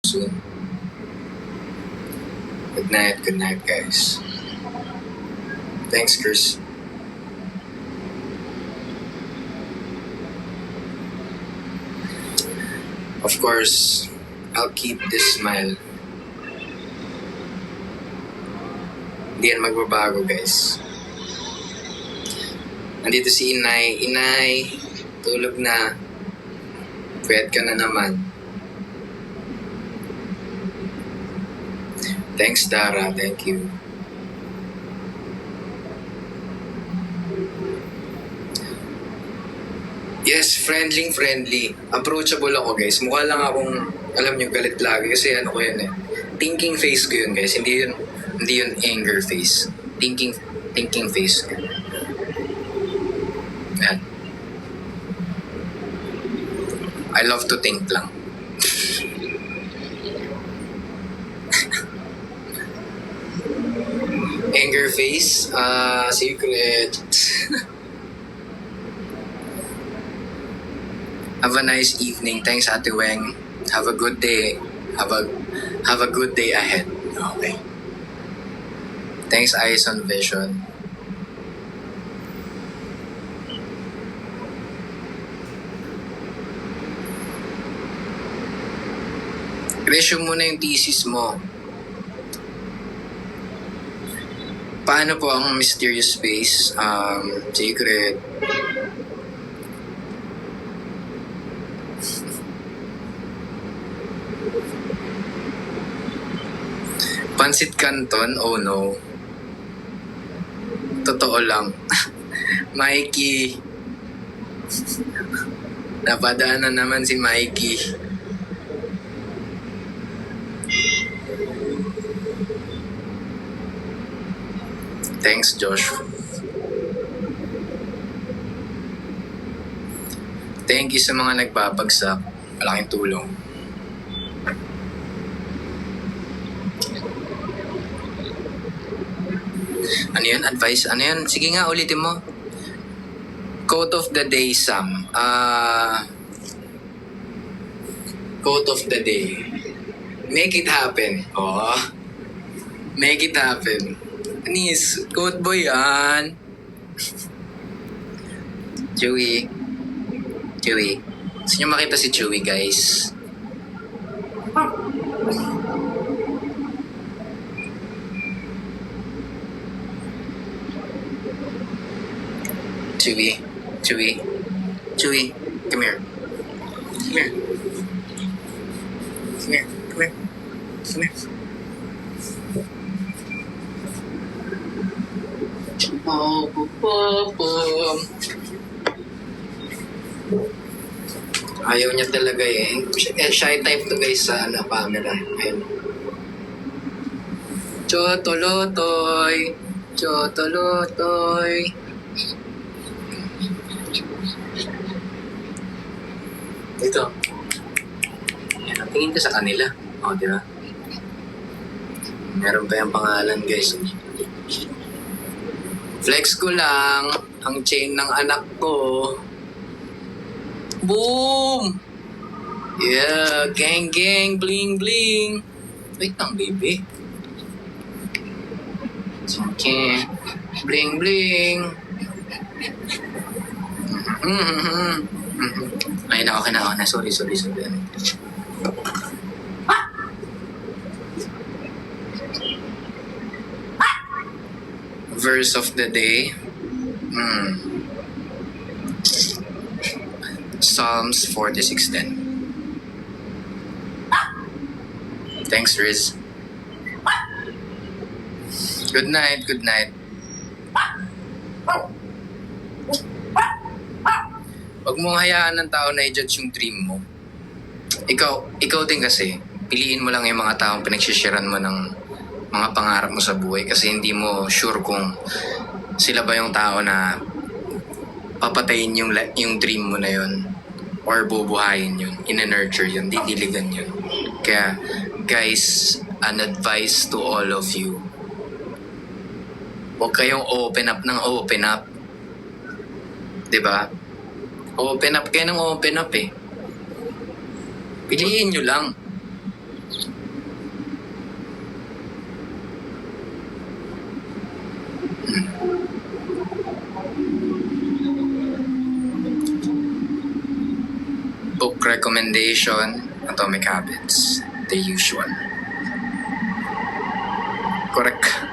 soon. Good night guys. Thanks, Chris. Of course, I'll keep this smile. Hindi yan magbabago, guys. Nandito si Inay. Inay, tulog na. Pwede ka na naman. Thanks, Dara. Thank you. Yes, friendly. Approachable ako, guys. Mukha lang akong, alam nyo, galit lagi. Kasi ano ko yun eh. Thinking face ko yun, guys. Hindi yun anger face. Thinking face. Yan. I love to think lang. Anger face? Secret. Have a nice evening. Thanks, Ate Weng. Have a good day. Have a good day ahead. Okay. Thanks, Eyes on Vision. Resume mo na yung thesis mo. Paano po ang mysterious space? Secret. Pansit Canton? Oh no. Totoo lang. Mikey. Napadaan na naman si Mikey. Thanks, Josh. Thank you sa mga nagbabagsak. Malaking tulong. Ano yun? Advice? Ano yun? Sige nga, ulitin mo. Quote of the day, Sam. Quote of the day. Make it happen. Oh. Make it happen. Anis, quote boy yan. Chewy. Gusto nyo makita si Chewy, guys? Chewy, come here. Ayaw niya talaga eh. Shy type to guys sa camera. Ayun. Chotolotoy. Ito. Yan, tingin ka sa kanila. O, di ba? Meron pa yung pangalan, guys. Flex ko lang ang chain ng anak ko. Boom! Yeah, gang, bling. Wait lang, baby. Okay. Bling. Ay, okay na. Sorry. Verse of the day. Psalms 46:10. Thanks, Riz. Good night. Huwag mong hayaan ng tao na i-judge yung dream mo. Ikaw din kasi, piliin mo lang yung mga taong pinagsisharean mo ng mga pangarap mo sa buhay kasi hindi mo sure kung sila ba yung tao na papatayin yung dream mo na yun or bubuhayin yun, ina-nurture yun, didiligan yun. Kaya, guys, an advice to all of you. Huwag kayong open up. Diba? Open up kayo ng open up eh. Piliin nyo lang. Book recommendation, Atomic Habits. The usual. Correct.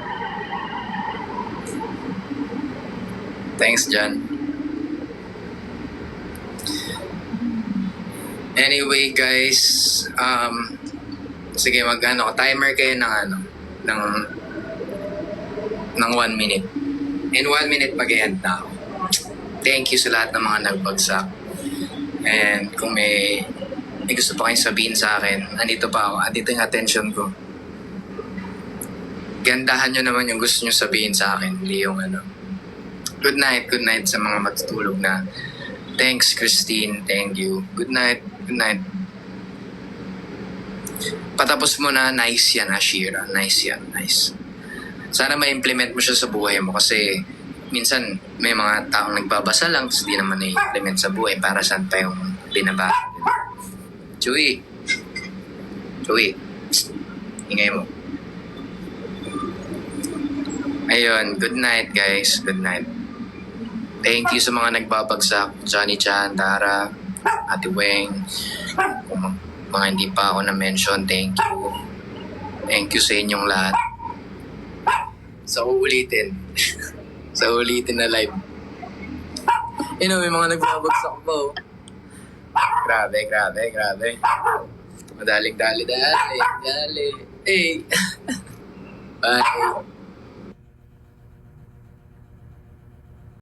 Thanks, John. Anyway, guys, sige, timer kayo ng 1 minute. In 1 minute, mag-end na ako. Thank you sa lahat ng mga nagbagsak. And kung may gusto pa kayong sabihin sa akin, andito pa ako. Andito yung attention ko. Gandahan nyo naman yung gusto nyo sabihin sa akin. Hindi yung Good night sa mga matutulog na. Thanks, Christine. Thank you. Good night. Good night. Patapos mo na, nice yan, Ashira. Nice yan, nice. Sana ma-implement mo siya sa buhay mo kasi minsan may mga taong nagbabasa lang tapos di naman na-implement sa buhay para saan pa yung binabasa. Chewy. Psst. Ingay mo. Ayun, good night guys. Good night. Thank you sa mga nagbabagsak. Johnny Chan, Dara, Ate Weng. Kung mga hindi pa ako na-mention, thank you. Thank you sa inyong lahat. Sa uulitin. Sa uulitin na live. May mga nagbabagsak pa oh. Grabe. Dali. Hey. Bye.